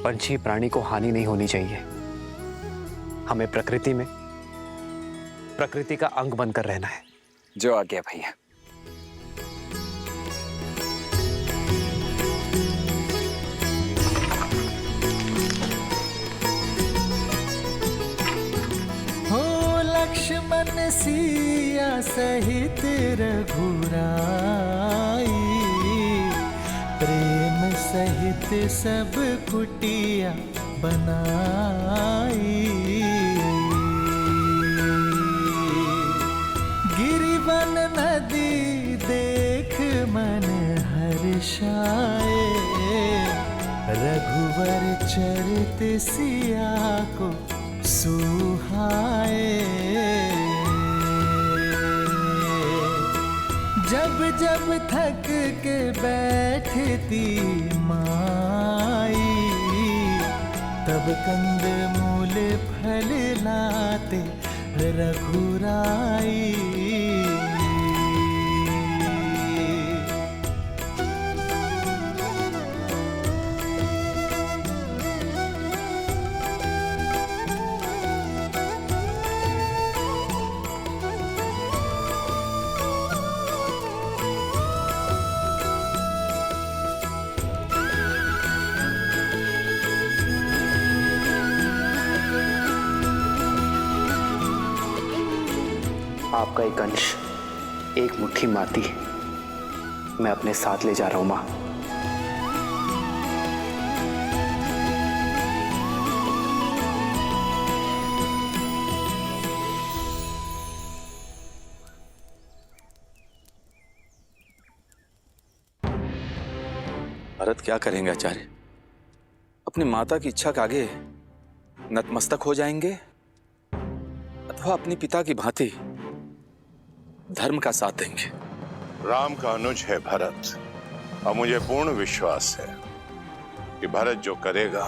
पंछी प्राणी को हानि नहीं होनी चाहिए। हमें प्रकृति का अंग बनकर रहना है। जो आ गया भैया। हो लक्ष्मण सिया सहित रघुराई, प्रेम सहित सब कुटिया बनाई। गिरिवन नदी देख मन हर्षाए, रघुवर चरित सिया को सुहाए। जब जब थक के बैठती माई, तब कंद मूल फल लाते रघुराई। आपका एक अंश, एक मुट्ठी माटी मैं अपने साथ ले जा रहा हूं मां। भरत क्या करेंगे आचार्य? अपनी माता की इच्छा के आगे नतमस्तक हो जाएंगे अथवा अपने पिता की भांति धर्म का साथ देंगे? राम का अनुज है भरत, और मुझे पूर्ण विश्वास है कि भरत जो करेगा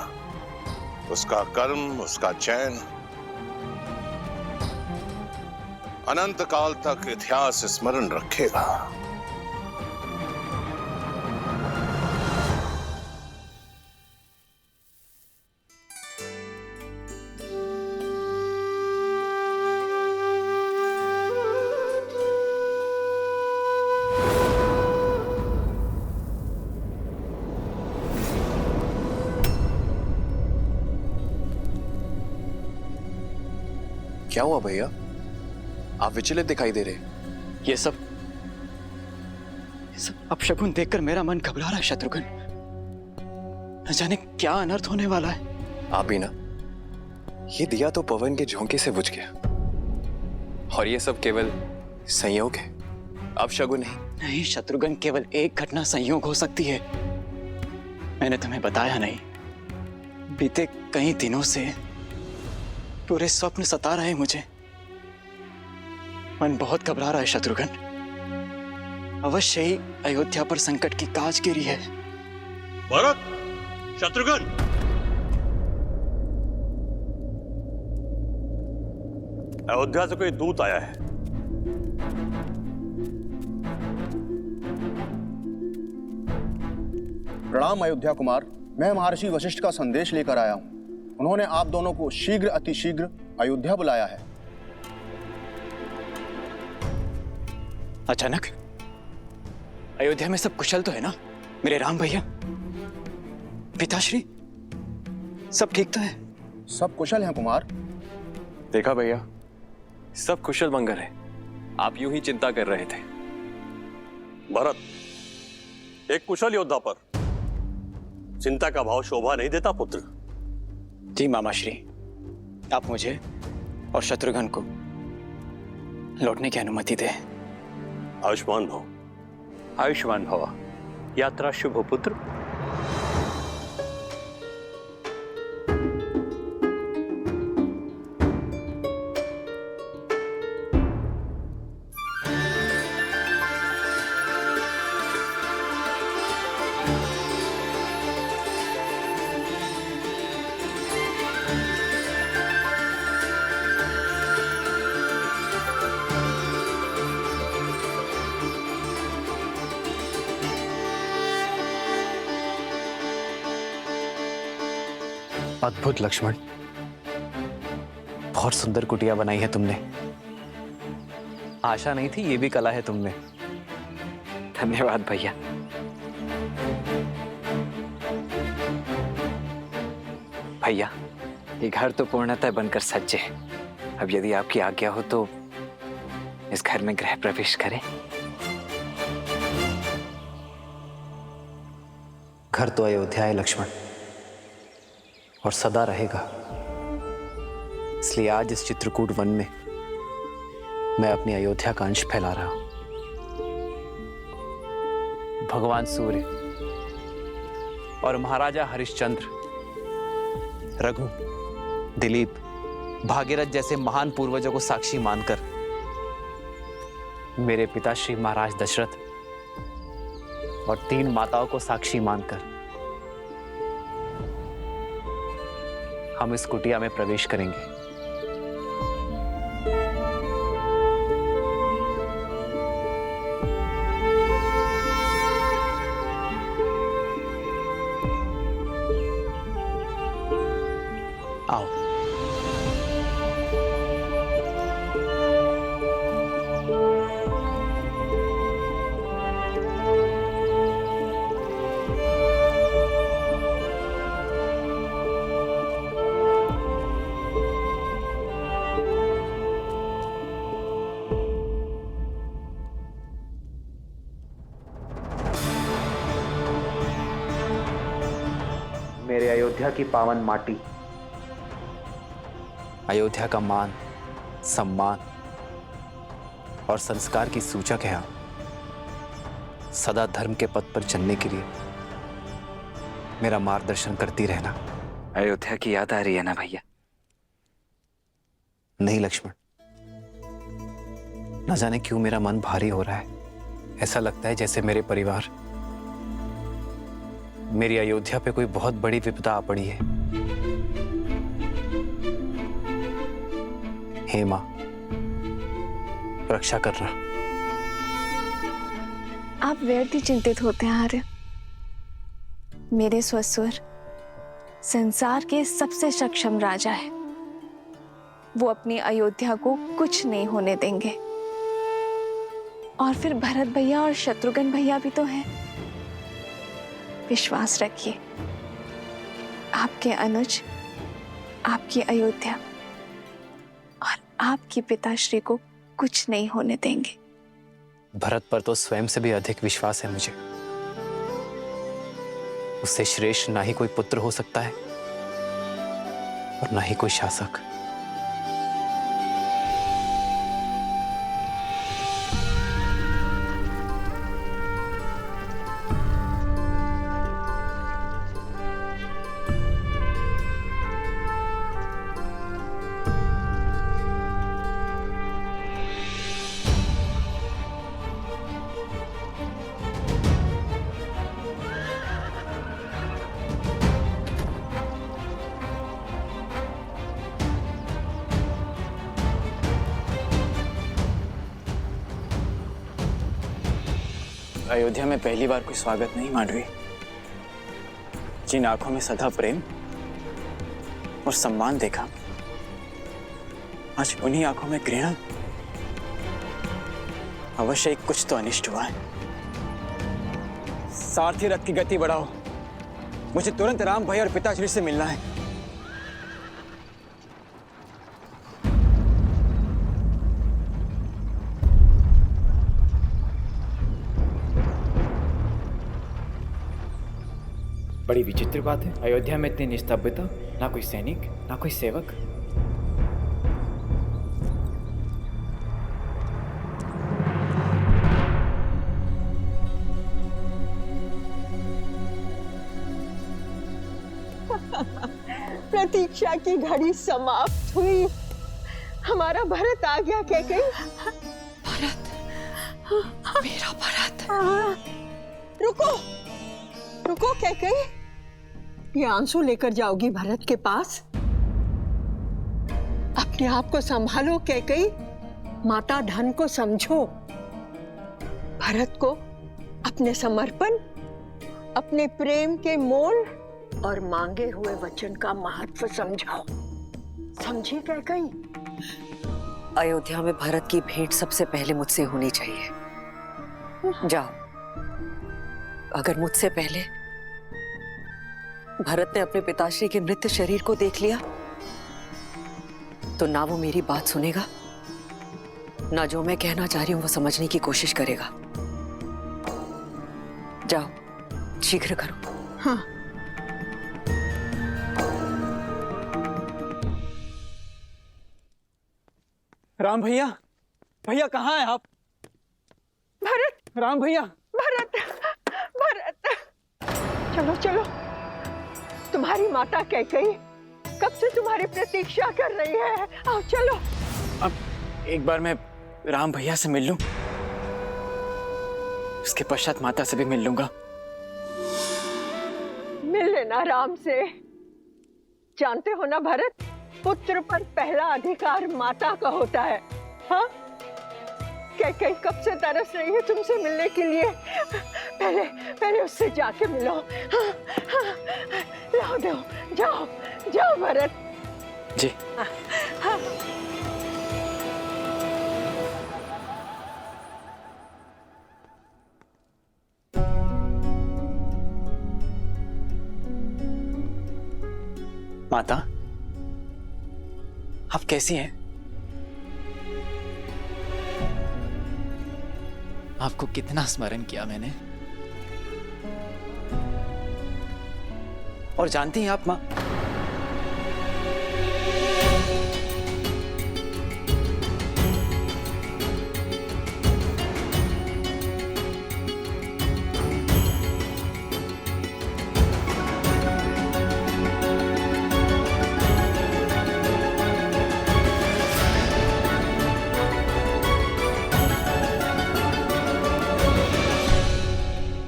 उसका कर्म, उसका चयन अनंत काल तक इतिहास स्मरण रखेगा। क्या हुआ भैया? आप विचलित दिखाई दे रहे। ये सब अपशकुन देखकर मेरा मन घबरा रहा है शत्रुघ्न। न जाने क्या अनर्थ होने वाला है। आप ही ना, ये दिया तो पवन के झोंके से बुझ गया, और ये सब केवल संयोग है, अपशगुन नहीं। नहीं शत्रुघ्न, केवल एक घटना संयोग हो सकती है। मैंने तुम्हें बताया नहीं, बीते कई दिनों से पूरे स्वप्न सता रहे मुझे। मन बहुत घबरा रहा है शत्रुघ्न। अवश्य ही अयोध्या पर संकट की काज गिरी है। भरत, शत्रुघ्न, अयोध्या से कोई दूत आया है। प्रणाम अयोध्या कुमार, मैं महर्षि वशिष्ठ का संदेश लेकर आया हूं। उन्होंने आप दोनों को शीघ्र अतिशीघ्र अयोध्या बुलाया है। अचानक अयोध्या में सब कुशल तो है ना मेरे राम भैया? पिताश्री सब ठीक तो है? सब कुशल हैं कुमार। देखा भैया, सब कुशल मंगल है। आप यूं ही चिंता कर रहे थे। भरत, एक कुशल योद्धा पर चिंता का भाव शोभा नहीं देता पुत्र। जी मामाश्री, आप मुझे और शत्रुघ्न को लौटने की अनुमति दें। आयुष्मान भव। आयुष्मान भव। यात्रा शुभ हो पुत्र। अद्भुत लक्ष्मण, बहुत सुंदर कुटिया बनाई है तुमने। आशा नहीं थी ये भी कला है तुमने। धन्यवाद भैया। भैया, ये घर तो पूर्णतः बनकर सज्ज है। अब यदि आपकी आज्ञा हो तो इस घर में गृह प्रवेश करें। घर तो अयोध्या है लक्ष्मण, और सदा रहेगा। इसलिए आज इस चित्रकूट वन में मैं अपनी अयोध्या का अंश फैला रहा हूं। भगवान सूर्य और महाराजा हरिश्चंद्र, रघु, दिलीप, भागीरथ जैसे महान पूर्वजों को साक्षी मानकर, मेरे पिता श्री महाराज दशरथ और 3 माताओं को साक्षी मानकर हम इस कुटिया में प्रवेश करेंगे। आओ। मेरे अयोध्या की पावन माटी, अयोध्या का मान, सम्मान और संस्कार की सूचक है आप। सदा धर्म के पथ पर चलने के लिए मेरा मार्गदर्शन करती रहना। अयोध्या की याद आ रही है ना भैया? नहीं लक्ष्मण, न जाने क्यों मेरा मन भारी हो रहा है। ऐसा लगता है जैसे मेरे परिवार, मेरी अयोध्या पे कोई बहुत बड़ी विपदा आ पड़ी है। हे मां, रक्षा करना। आप व्यर्थ ही चिंतित होते हैं आर्य। मेरे ससुर संसार के सबसे सक्षम राजा है। वो अपनी अयोध्या को कुछ नहीं होने देंगे। और फिर भरत भैया और शत्रुघ्न भैया भी तो हैं। विश्वास रखिए, आपके अनुज आपकी अयोध्या और आपके पिताश्री को कुछ नहीं होने देंगे। भरत पर तो स्वयं से भी अधिक विश्वास है मुझे। उससे श्रेष्ठ ना ही कोई पुत्र हो सकता है और ना ही कोई शासक। अयोध्या में पहली बार कोई स्वागत नहीं मांडवी। जिन आंखों में सदा प्रेम और सम्मान देखा, आज उन्हीं आंखों में घृणा। अवश्य कुछ तो अनिष्ट हुआ है। सारथी रथ की गति बढ़ाओ, मुझे तुरंत राम भाई और पिताश्री से मिलना है। बड़ी विचित्र बात है, अयोध्या में इतनी निस्तब्धता, ना कोई सैनिक ना कोई सेवक। प्रतीक्षा की घड़ी समाप्त हुई। हमारा भरत आ गया। क्या कही? भरत, मेरा भरत। रुको रुको, क्या कही? ये आंसू लेकर जाओगी भरत के पास? अपने आप को संभालो कैकेयी, माता धन को समझो। भरत को अपने समर्पण, अपने प्रेम के मोल और मांगे हुए वचन का महत्व समझाओ। समझी कैकई? अयोध्या में भरत की भेंट सबसे पहले मुझसे होनी चाहिए। जाओ, अगर मुझसे पहले भरत ने अपने पिताश्री के मृत शरीर को देख लिया तो ना वो मेरी बात सुनेगा, ना जो मैं कहना चाह रही हूं वो समझने की कोशिश करेगा। जाओ, शीघ्र करो। हाँ। राम भैया, भैया कहाँ हैं आप? भरत, राम भैया। भरत, भरत, चलो चलो। तुम्हारी माता कैकई कब से तुम्हारी प्रतीक्षा कर रही है। आओ चलो। अब एक बार मैं राम भैया से मिल लूं, उसके पश्चात माता से भी मिल लूंगा। मिल लेना राम से। जानते हो ना भरत, पुत्र पर पहला अधिकार माता का होता है। हाँ, कैकई कब से तरस रही है तुमसे मिलने के लिए। पहले उससे जाके मिलो। हाँ, हाँ, लाओ दो, जाओ जाओ भरत जी। हाँ, हाँ। माता, आप कैसी हैं? आपको कितना स्मरण किया मैंने। और जानती हैं आप माँ,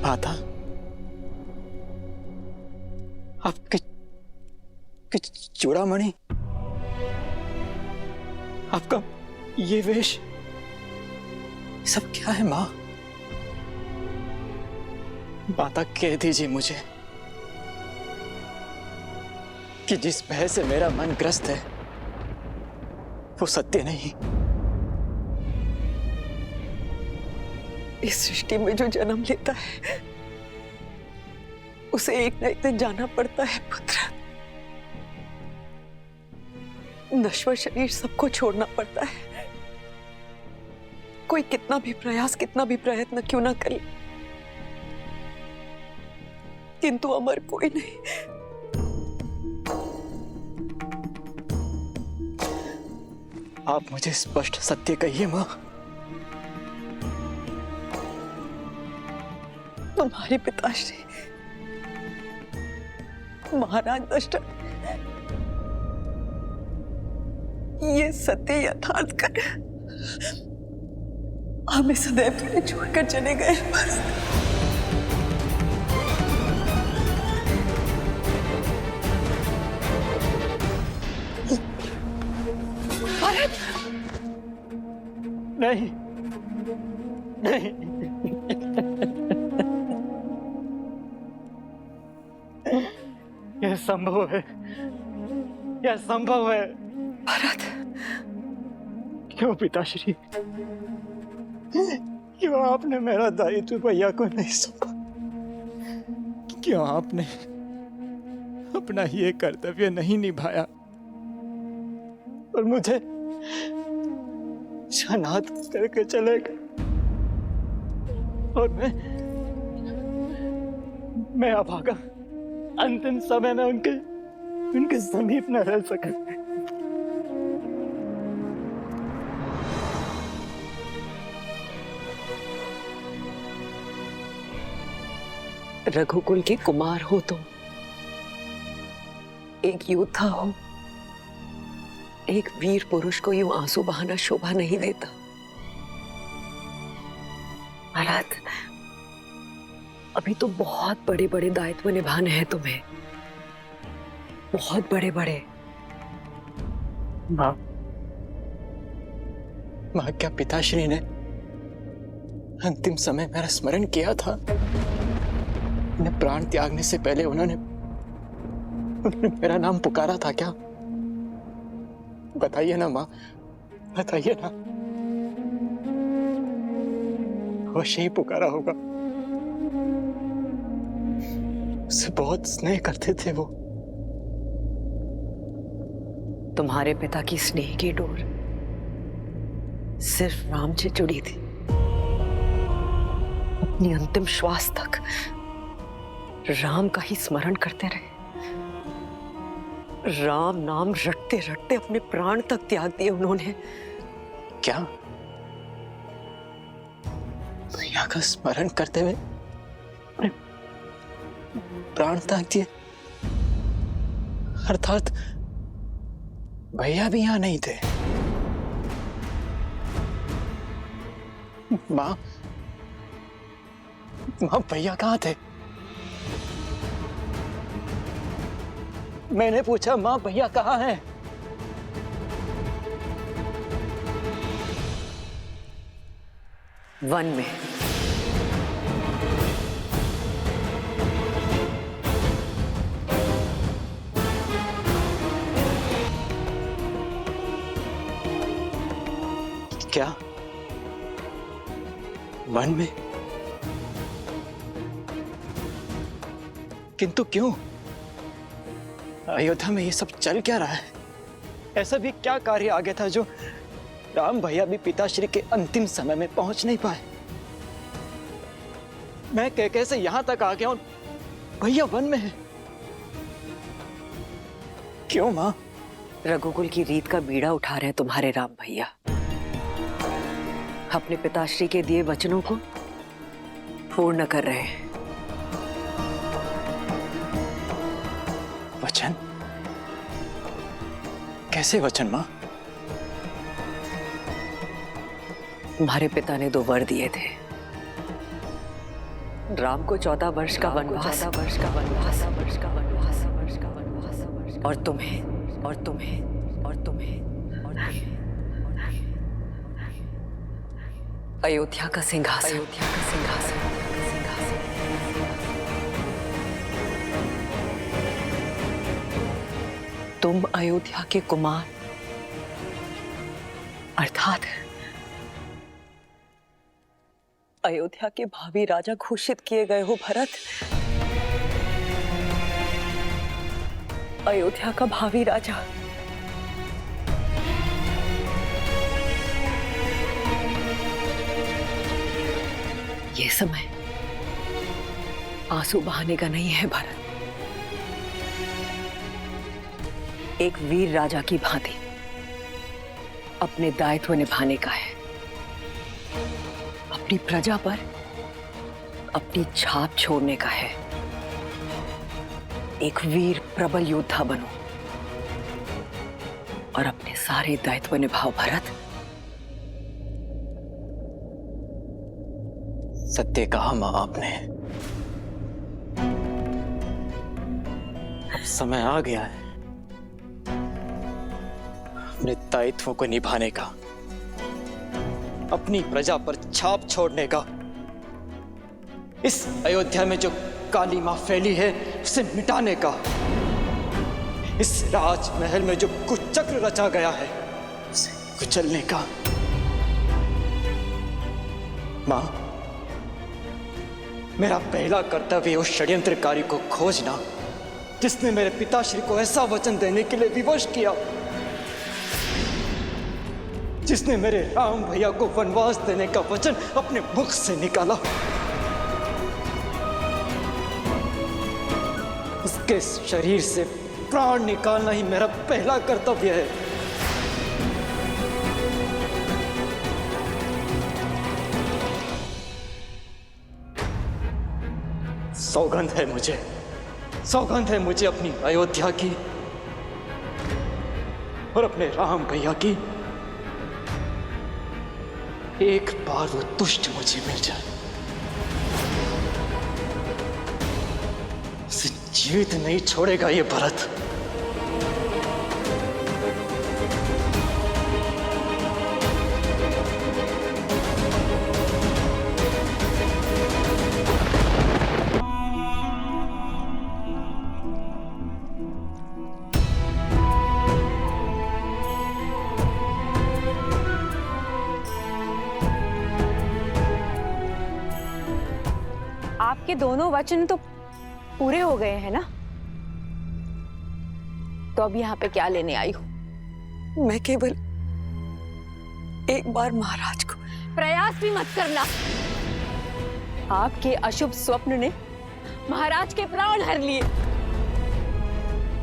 माता, आपके चूड़ामणि, आपका ये वेश, सब क्या है माँ? माता कह दीजिए मुझे कि जिस भय से मेरा मन ग्रस्त है वो सत्य नहीं। इस सृष्टि में जो जन्म लेता है उसे एक न एक दिन जाना पड़ता है पुत्र। नश्वर शरीर सबको छोड़ना पड़ता है। कोई कितना भी प्रयास, कितना भी प्रयत्न क्यों ना करे, किंतु अमर कोई नहीं। आप मुझे स्पष्ट सत्य कहिए माँ। तुम्हारे पिताश्री महाराज दशरथ ये सत्य यथार्थ कर हमें सदैव के लिए छोड़कर चले गए। भारत, नहीं नहीं, यह संभव है, यह संभव है। भरत, क्यों पिताश्री, क्यों आपने मेरा दायित्व भैया को नहीं सौंपा? क्यों आपने अपना ये कर्तव्य नहीं निभाया और मुझे अनाथ करके चले गए? और मैं अभागा अंतिम समय में उनके समीप न रह सका। रघुकुल के कुमार हो तुम, एक योद्धा हो, एक वीर पुरुष को यूं आंसू बहाना शोभा नहीं देता। भरत, अभी तो बहुत बड़े बड़े दायित्व निभाने हैं तुम्हें, बहुत बड़े बड़े। माँ, क्या पिताश्री ने अंतिम समय मेरा स्मरण किया था? उन्हें प्राण त्यागने से पहले उन्होंने उन्होंने मेरा नाम पुकारा था क्या? बताइए ना माँ, बताइए ना। अवश्य ही पुकारा होगा। उससे बहुत स्नेह करते थे वो। तुम्हारे पिता की स्नेह की डोर सिर्फ राम से जुड़ी थी। अपनी अंतिम श्वास तक राम का ही स्मरण करते रहे। राम नाम रटते रटते अपने प्राण तक त्याग दिए उन्होंने। क्या भैया का स्मरण करते हुए अपने प्राण त्याग दिए? अर्थात भैया भी यहां नहीं थे। माँ, भैया कहाँ थे? मैंने पूछा माँ, भैया कहाँ हैं? वन में। क्या वन में? किंतु क्यों? अयोध्या में ये सब चल क्या रहा है? ऐसा भी क्या कार्य आ गया था जो राम भैया भी पिताश्री के अंतिम समय में पहुंच नहीं पाए? मैं कैसे यहां तक आ गया और भैया वन में है? क्यों मां? रघुकुल की रीत का बीड़ा उठा रहे हैं तुम्हारे राम भैया। अपने पिताश्री के दिए वचनों को पूर्ण कर रहे हैं। वचन? कैसे वचन मां? तुम्हारे पिता ने 2 वर दिए थे। राम को 14 वर्ष का वनवास, और तुम्हें अयोध्या का सिंहासन। तुम अयोध्या के कुमार अर्थात अयोध्या के भावी राजा घोषित किए गए हो भरत। अयोध्या का भावी राजा। ये समय आंसू बहाने का नहीं है भरत। एक वीर राजा की भांति अपने दायित्व निभाने का है। अपनी प्रजा पर अपनी छाप छोड़ने का है। एक वीर प्रबल योद्धा बनो और अपने सारे दायित्व निभाओ भरत। सत्य कहा मां आपने। अब समय आ गया है अपने दायित्वों को निभाने का, अपनी प्रजा पर छाप छोड़ने का। इस अयोध्या में जो काली मां फैली है उसे मिटाने का। इस राजमहल में जो कुचक्र रचा गया है उसे कुचलने का। मां, मेरा पहला कर्तव्य उस षड्यंत्रकारी को खोजना जिसने मेरे पिताश्री को ऐसा वचन देने के लिए विवश किया, जिसने मेरे राम भैया को वनवास देने का वचन अपने मुख से निकाला। उसके शरीर से प्राण निकालना ही मेरा पहला कर्तव्य है। सौगंध है मुझे अपनी अयोध्या की और अपने राम भैया की। एक बार वो दुष्ट मुझे मिल जाए, उसे जीवित नहीं छोड़ेगा ये भरत। आपके दोनों वचन तो पूरे हो गए हैं ना? तो अब यहाँ पे क्या लेने आई हूँ? मैं केवल एक बार महाराज को। प्रयास भी मत करना। आपके अशुभ स्वप्न ने महाराज के प्राण हर लिए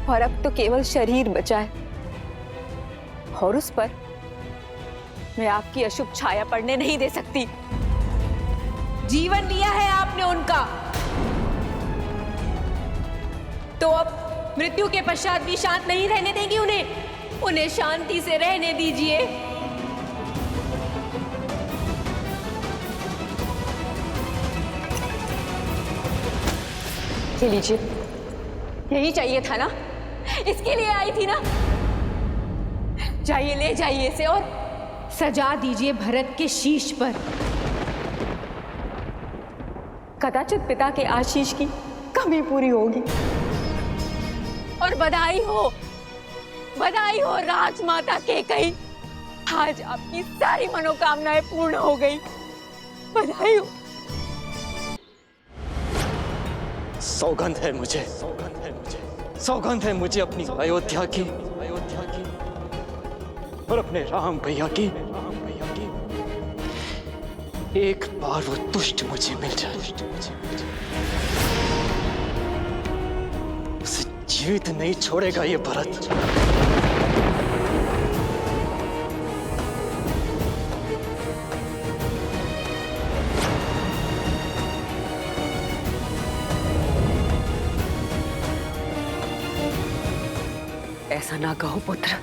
और अब तो केवल शरीर बचा है, और उस पर मैं आपकी अशुभ छाया पड़ने नहीं दे सकती। जीवन लिया है आपने उनका, तो अब मृत्यु के पश्चात भी शांत नहीं रहने देंगी उन्हें शांति से रहने दीजिए। ये लीजिए, यही चाहिए था ना, इसके लिए आई थी ना। जाइए, ले जाइए इसे और सजा दीजिए भरत के शीश पर। कदाचित पिता के आशीष की कमी पूरी होगी। और बधाई हो राजमाता केकई, आज आपकी सारी मनोकामनाएं पूर्ण हो गई। बधाई हो। सौगंध है मुझे, सौगंध है मुझे अपनी अयोध्या की और अपने राम भैया की। एक बार वो दुष्ट मुझे मिल जाए, उसे जीवित नहीं छोड़ेगा ये भरत। ऐसा ना कहो पुत्र।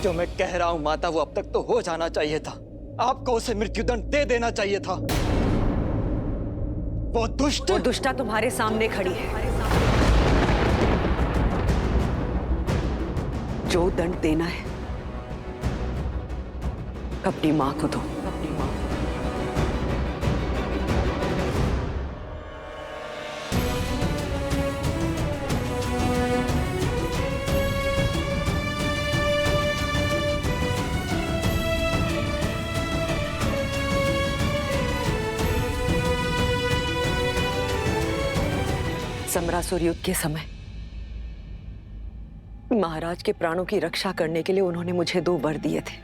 जो मैं कह रहा हूं माता, वो अब तक तो हो जाना चाहिए था। आपको उसे मृत्युदंड दे देना चाहिए था। वो दुष्टा तुम्हारे सामने खड़ी है। जो दंड देना है अपनी मां को दो। समरासुर युद्ध के समय महाराज के प्राणों की रक्षा करने के लिए उन्होंने मुझे 2 वर दिए थे,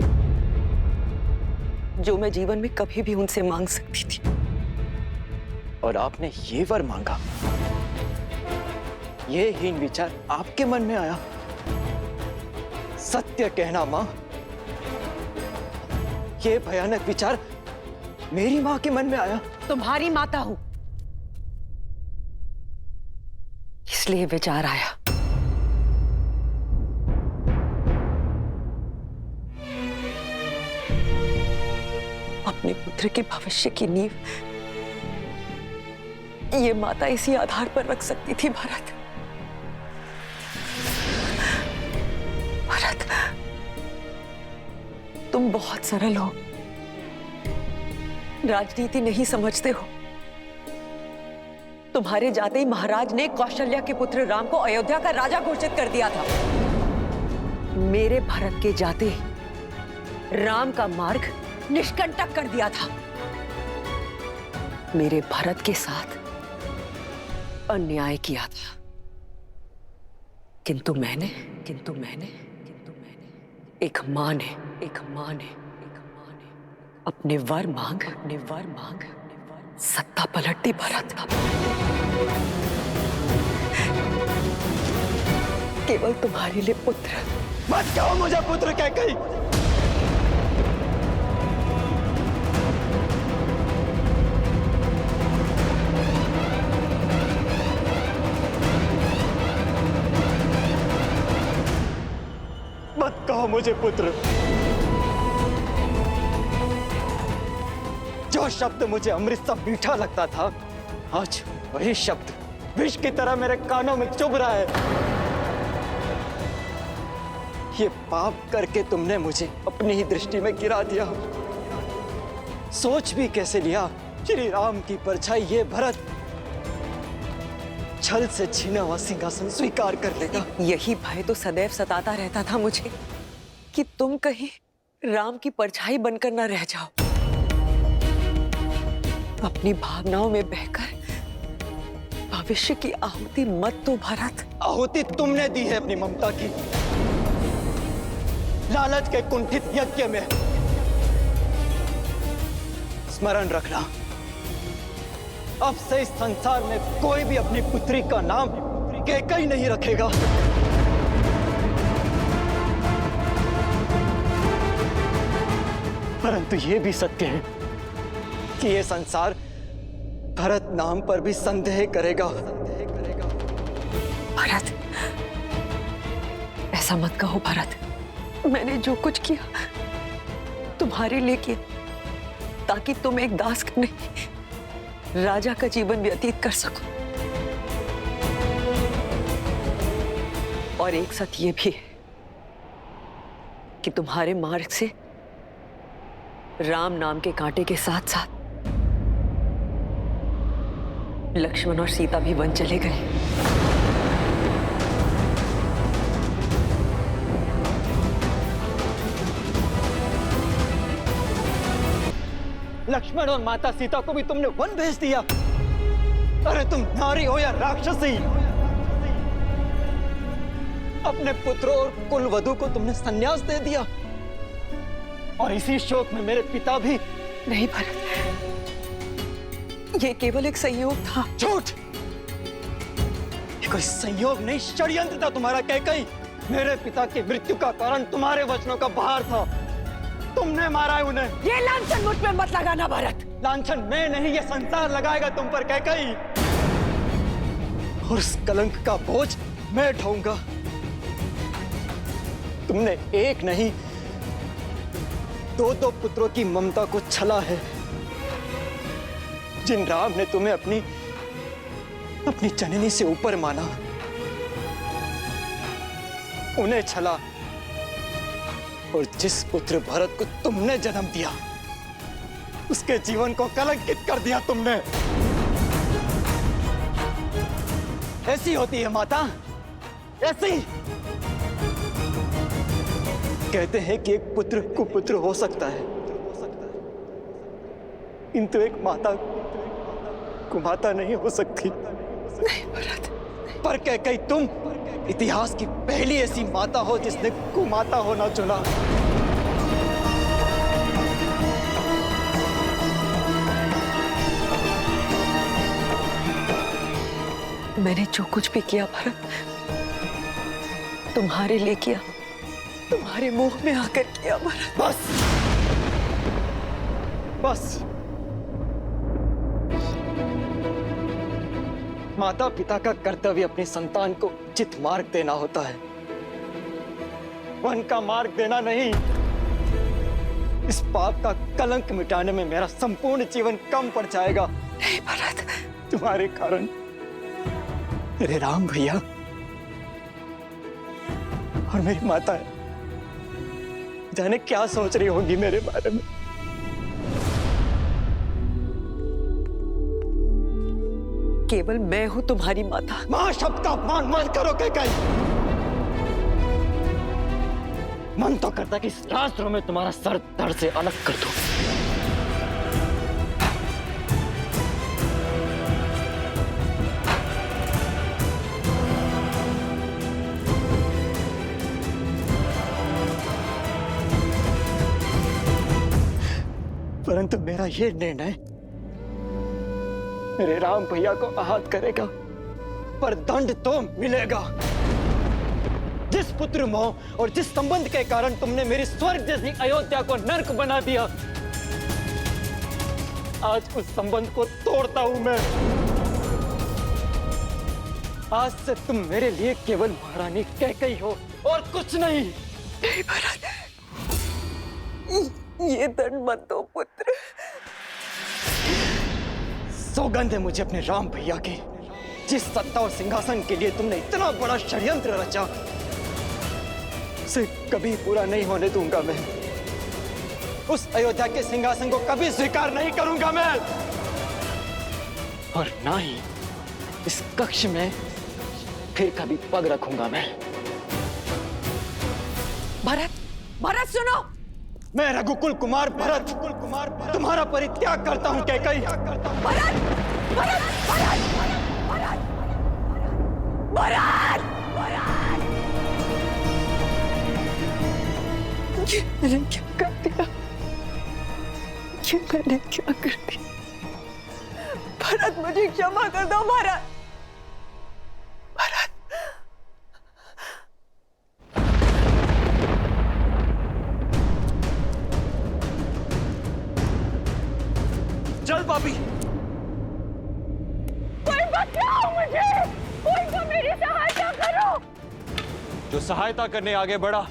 जो मैं जीवन में कभी भी उनसे मांग सकती थी। और आपने ये वर मांगा। ये हीन विचार आपके मन में आया। सत्य कहना मां, ये भयानक विचार मेरी मां के मन में आया। तुम्हारी माता हूं, इसलिए विचार आया। अपने पुत्र के भविष्य की नींव ये माता इसी आधार पर रख सकती थी। भरत, तुम बहुत सरल हो, राजनीति नहीं समझते हो। तुम्हारे जाते ही महाराज ने कौशल्या के पुत्र राम को अयोध्या का राजा घोषित कर दिया था। मेरे भरत के जाते राम का मार्ग निष्कंटक कर दिया था। मेरे भरत के साथ अन्याय किया था, किंतु मैंने एक मां ने अपने वर मांग सत्ता पलट दी भरत। केवल तुम्हारे लिए पुत्र। मत कहो मुझे पुत्र कैकई। मत कहो मुझे पुत्र। जो शब्द मुझे अमृत सा मीठा लगता था, आज वही शब्द विष की तरह मेरे कानों में चुभ रहा है। ये पाप करके तुमने मुझे अपनी ही दृष्टि में गिरा दिया। सोच भी कैसे लिया श्री राम की परछाई ये भरत छल से छीना हुआ सिंहासन स्वीकार कर लेगा। यही भय तो सदैव सताता रहता था मुझे कि तुम कहीं राम की परछाई बनकर न रह जाओ। अपनी भावनाओं में बहकर भविष्य की आहुति मत दो भरत। आहुति तुमने दी है अपनी ममता की, लालच के कुंठित यज्ञ में। स्मरण रखना, अब से इस संसार में कोई भी अपनी पुत्री का नाम कैकई नहीं रखेगा। परंतु यह भी सत्य है कि यह संसार भरत नाम पर भी संदेह करेगा। भरत, ऐसा मत कहो भरत। मैंने जो कुछ किया तुम्हारे लिए किया, ताकि तुम एक दास का नहीं, राजा का जीवन व्यतीत कर सको। और एक सत्य ये भी है कि तुम्हारे मार्ग से राम नाम के कांटे के साथ साथ लक्ष्मण और सीता भी वन चले गए। लक्ष्मण और माता सीता को भी तुमने वन भेज दिया। अरे तुम नारी हो या राक्षसी, अपने पुत्रों और कुल वधु को तुमने संन्यास दे दिया। और इसी शोक में मेरे पिता भी। नहीं भरत, ये केवल एक संयोग था। झूठ! ये कोई संयोग नहीं, षड्यंत्र था तुम्हारा कैकई। मेरे पिता की मृत्यु का कारण तुम्हारे वचनों का बहार था। तुमने मारा है उन्हें। ये लांछन मुझ पे मत लगाना भरत। लांछन मैं नहीं, ये संसार लगाएगा तुम पर कैकई। और उस कलंक का बोझ मैं ढोऊंगा। तुमने एक नहीं, दो पुत्रों की ममता को छला है। जिन राम ने तुम्हें अपनी जननी से ऊपर माना, उन्हें छला। और जिस पुत्र भरत को तुमने जन्म दिया, उसके जीवन को कलंकित कर दिया तुमने। ऐसी होती है माता, ऐसी। कहते हैं कि एक पुत्र कुपुत्र हो सकता है, किंतु एक माता कुमाता नहीं हो सकती। नहीं भरत। पर कैकई तुम इतिहास की पहली ऐसी माता हो जिसने कुमाता होना चुना। मैंने जो कुछ भी किया भरत, तुम्हारे लिए किया, तुम्हारे मुंह में आकर किया भरत। बस बस। माता पिता का कर्तव्य अपनी संतान को उचित मार्ग देना होता है, वन का मार्ग देना नहीं। इस पाप का कलंक मिटाने में मेरा संपूर्ण जीवन कम पड़ जाएगा। नहीं भरत। तुम्हारे कारण मेरे राम भैया और मेरी माता है, जाने क्या सोच रही होगी मेरे बारे में। केवल मैं हूं तुम्हारी माता। मां शब्द का अपमान मत करो कैकई। मन तो करता कि इस रास्त्रों में तुम्हारा सर धड़ से अलग कर दूं। परंतु मेरा यह निर्णय मेरे राम भैया को आहत करेगा, पर दंड तो मिलेगा। जिस पुत्र मोह और जिस संबंध के कारण तुमने मेरी स्वर्ग जैसी अयोध्या को नर्क बना दिया, आज उस संबंध को तोड़ता हूं मैं। आज से तुम मेरे लिए केवल महारानी कैकई हो और कुछ नहीं। नहीं भरत, ये दंड मत दो पुत्र। सौगंध है मुझे अपने राम भैया की, जिस सत्ता और सिंहासन के लिए तुमने इतना बड़ा षड्यंत्र रचा, उसे कभी पूरा नहीं होने दूंगा मैं। उस अयोध्या के सिंहासन को कभी स्वीकार नहीं करूंगा मैं, और ना ही इस कक्ष में फिर कभी पग रखूंगा मैं। भरत, भरत सुनो। मैं रघुकुल कुमार भरत तुम्हारा परित्याग करता हूँ कैकेयी। ये मैंने क्या कर दिया? ये मैंने क्या कर दिया? भरत, मुझे क्षमा कर दो भरत। भरत, चल पापी। कोई बचाओ मुझे, कोई तो मेरी सहायता करो। जो सहायता करने आगे बढ़ा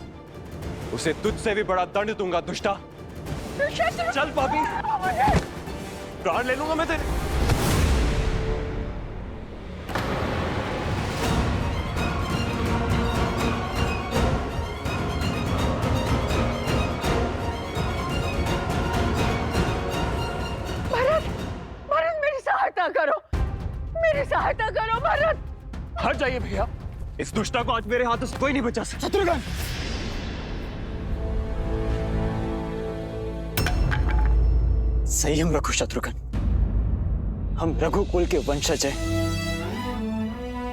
उसे तुझसे भी बड़ा दंड दूंगा दुष्टा। चल पापी, प्राण ले लूंगा मैं तेरे। भरत, भरत मेरी सहायता करो, मेरी सहायता करो भरत। हट जाइए भैया, इस दुष्टा को आज मेरे हाथों से कोई नहीं बचा सकता। शत्रुघ्न, संयम रखो शत्रुघ्न। हम रघुकुल के वंशज हैं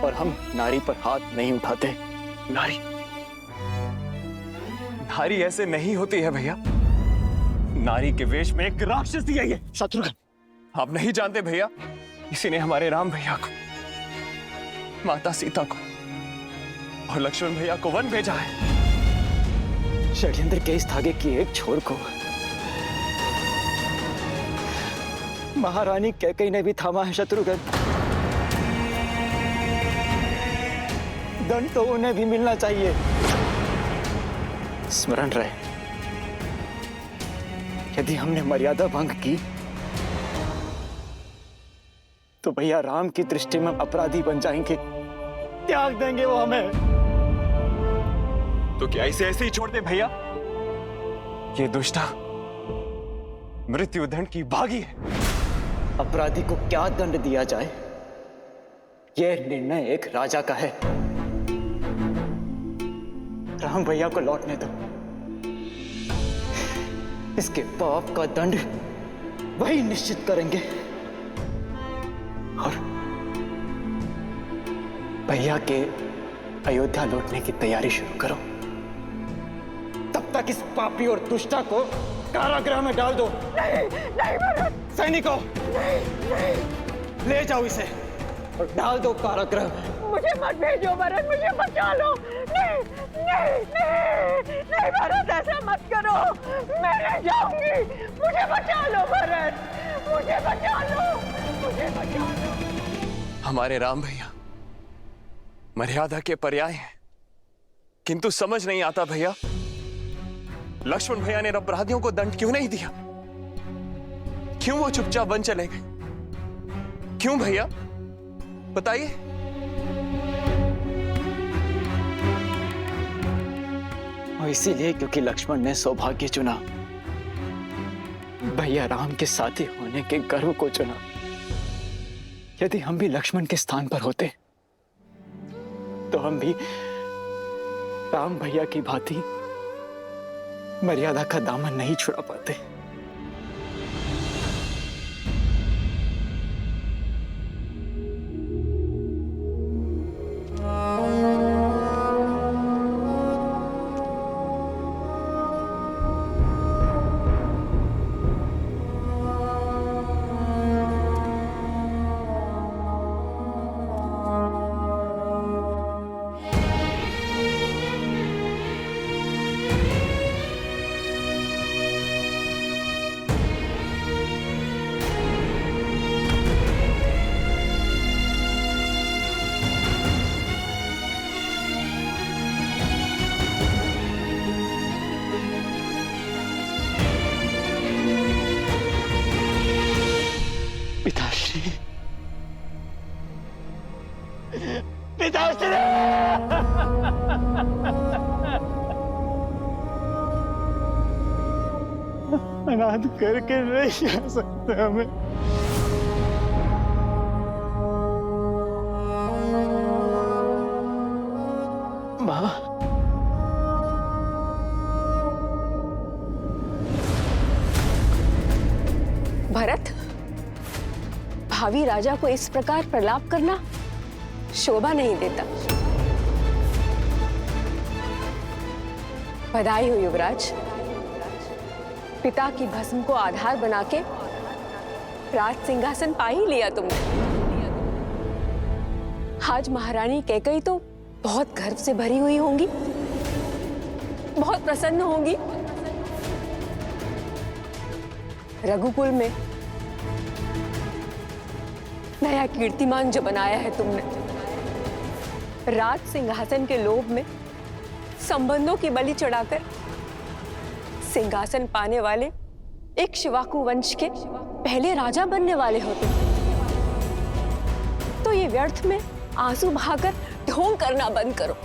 और हम नारी पर हाथ नहीं उठाते। नारी नारी ऐसे नहीं होती है भैया। नारी के वेश में एक राक्षसी है ये। शत्रुघ्न, आप नहीं जानते भैया, इसी ने हमारे राम भैया को, माता सीता को और लक्ष्मण भैया को वन भेजा है। षड्यंत्र के इस धागे की एक छोर को महारानी कैकेयी ने भी थामा है। शत्रुघ्न, दंड तो उन्हें भी मिलना चाहिए। स्मरण रहे, यदि हमने मर्यादा भंग की तो भैया राम की दृष्टि में अपराधी बन जाएंगे, त्याग देंगे वो हमें। तो क्या इसे ऐसे ही छोड़ दे भैया? ये दुष्टा मृत्युदंड की भागी है। अपराधी को क्या दंड दिया जाए, यह निर्णय एक राजा का है। राम भैया को लौटने दो। इसके पाप का दंड वही निश्चित करेंगे और भैया के अयोध्या लौटने की तैयारी शुरू करो। तब तक इस पापी और दुष्टा को कारागृह में डाल दो। नहीं, नहीं भरत। सैनिकों, नहीं, ले जाओ इसे और डाल दो कारागृह में। मुझे मत भेजो भरत, मुझे बचा लो। नहीं, नहीं, नहीं, नहीं भरत, ऐसा मत करो। मैं नहीं जाऊंगी। मुझे बचा लो भरत, मुझे बचा लो, मुझे बचा लो। हमारे राम भैया मर्यादा के पर्याय हैं, किंतु समझ नहीं आता भैया, लक्ष्मण भैया ने अपराधियों को दंड क्यों नहीं दिया? क्यों वो चुपचाप वन चले गए? क्यों भैया, बताइए। और इसीलिए क्योंकि लक्ष्मण ने सौभाग्य चुना, भैया राम के साथी होने के गर्व को चुना। यदि हम भी लक्ष्मण के स्थान पर होते तो हम भी राम भैया की भांति मर्यादा का दामन नहीं छुड़ा पाते। पिताश्री, पिताश्री, अनाथ करके नहीं आ सकते हमें। माँ, भावी राजा को इस प्रकार प्रलाप करना शोभा नहीं देता। बधाई हो युवराज, पिता की भस्म को आधार बना के राज सिंहासन पा ही लिया तुमने। आज महारानी कैकेयी तो बहुत गर्व से भरी हुई होंगी, बहुत प्रसन्न होंगी। रघुकुल में नया कीर्तिमान जो बनाया है तुमने, राज सिंहासन के लोभ में संबंधों की बलि चढ़ाकर सिंहासन पाने वाले एक शिवाकू वंश के पहले राजा बनने वाले हो तुम। तो ये व्यर्थ में आंसू बहाकर ढोंग करना बंद करो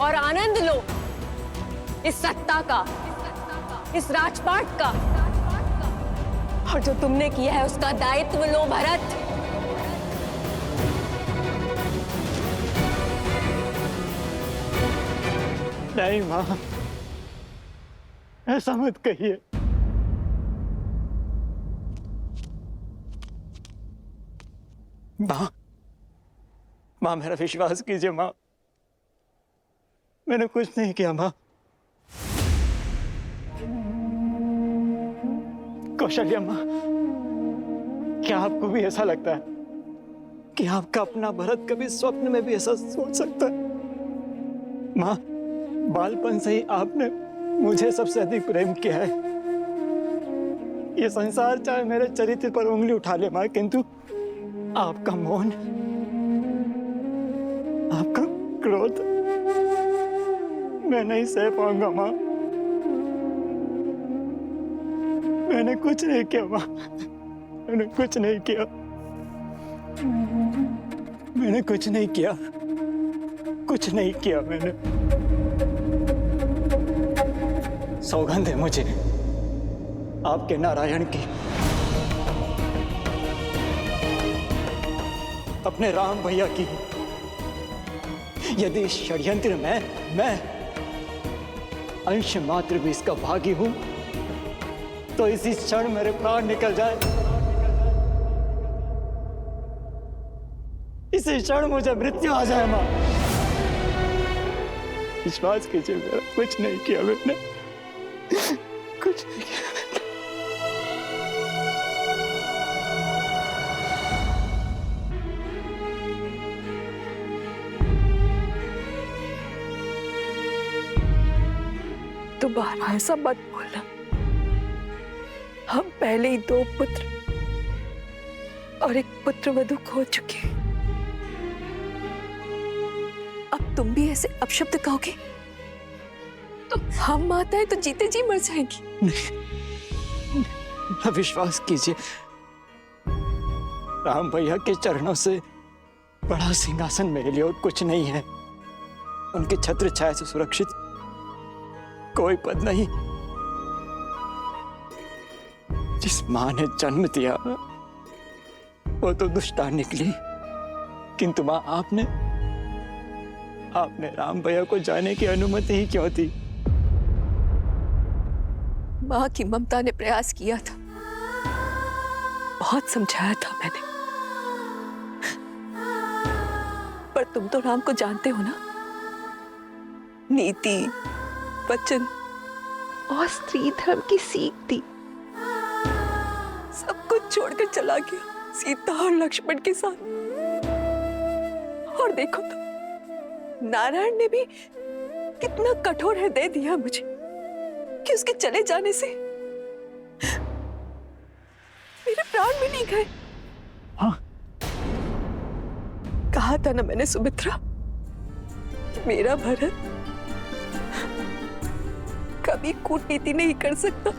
और आनंद लो इस सत्ता का, इस राजपाट का, और जो तुमने किया है उसका दायित्व लो भरत। नहीं माँ, ऐसा मत कहिए। माँ, माँ मेरा विश्वास कीजिए माँ, मैंने कुछ नहीं किया माँ। कौशल्या माँ, क्या आपको भी ऐसा लगता है कि आपका अपना भरत कभी स्वप्न में भी ऐसा सोच सकता है? माँ, बालपन से ही आपने मुझे सबसे अधिक प्रेम किया है। ये संसार चाहे मेरे चरित्र पर उंगली उठा ले माँ, किंतु आपका मौन, आपका क्रोध मैं नहीं सह पाऊंगा माँ। मैंने कुछ नहीं किया माँ, मैंने कुछ नहीं किया, मैंने कुछ नहीं किया, कुछ नहीं किया मैंने। सौगंध है मुझे आपके नारायण की, अपने राम भैया की। यदि इस षड्यंत्र में मैं अंश मात्र भी इसका भागी हूं तो इसी क्षण मेरे प्राण निकल जाए, इसी क्षण मुझे मृत्यु आ जाए मां। विश्वास कीजिए, मेरा कुछ नहीं किया मैंने, कुछ नहीं किया। दोबारा ऐसा मत बोलना। हम पहले ही 2 पुत्र और एक पुत्र वधू खो चुके हैं। अब तुम भी ऐसे अपशब्द कहोगे तो हम माताएं तो जीते जी मर जाएंगी। नहीं, विश्वास कीजिए, राम भैया के चरणों से बड़ा सिंहासन मेरे लिए और कुछ नहीं है। उनके छत्र छाया से सुरक्षित कोई पद नहीं। जिस मां ने जन्म दिया वो तो दुष्टा निकली, किंतु मां आपने राम भैया को जाने की अनुमति ही क्यों दी? मां की ममता ने प्रयास किया था, बहुत समझाया था मैंने, पर तुम तो राम को जानते हो ना। नीति, वचन और स्त्री धर्म की सीख दी। सब कुछ छोड़कर चला गया सीता और लक्ष्मण के साथ। और देखो तो नारायण ने भी कितना कठोर हृदय दिया मुझे कि उसके चले जाने से मेरे प्राण भी नहीं गए। हाँ? कहा था ना मैंने सुमित्रा, मेरा भरत कभी कूटनीति नहीं कर सकता।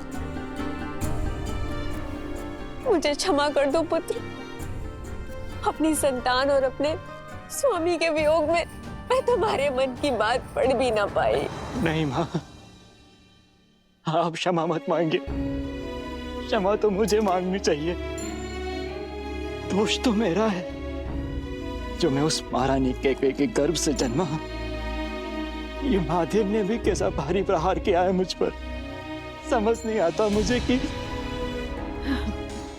मुझे क्षमा कर दो पुत्र। अपनी संतान और अपने स्वामी के वियोग में मैं तुम्हारे मन की बात पढ़ भी ना पाई। नहीं मां, आप क्षमा मत मांगिए। क्षमा तो मुझे मांगनी चाहिए। दोष तो मेरा है जो मैं उस महारानी कैकेयी के गर्भ से जन्मा। ये महादेव ने भी कैसा भारी प्रहार किया है मुझ पर। समझ नहीं आता मुझे कि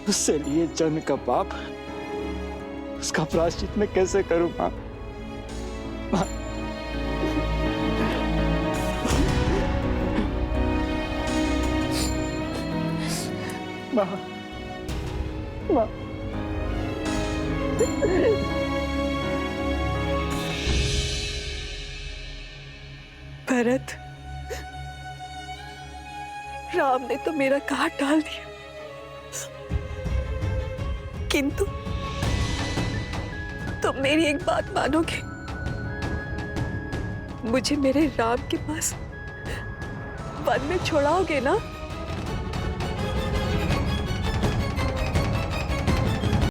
उससे लिए जन्म का पाप, उसका प्रायश्चित मैं कैसे करूं माँ? माँ, माँ, माँ। भरत, राम ने तो मेरा घाट डाल दिया, किंतु तुम मेरी एक बात मानोगे? मुझे मेरे राम के पास वन में छोड़ाओगे ना?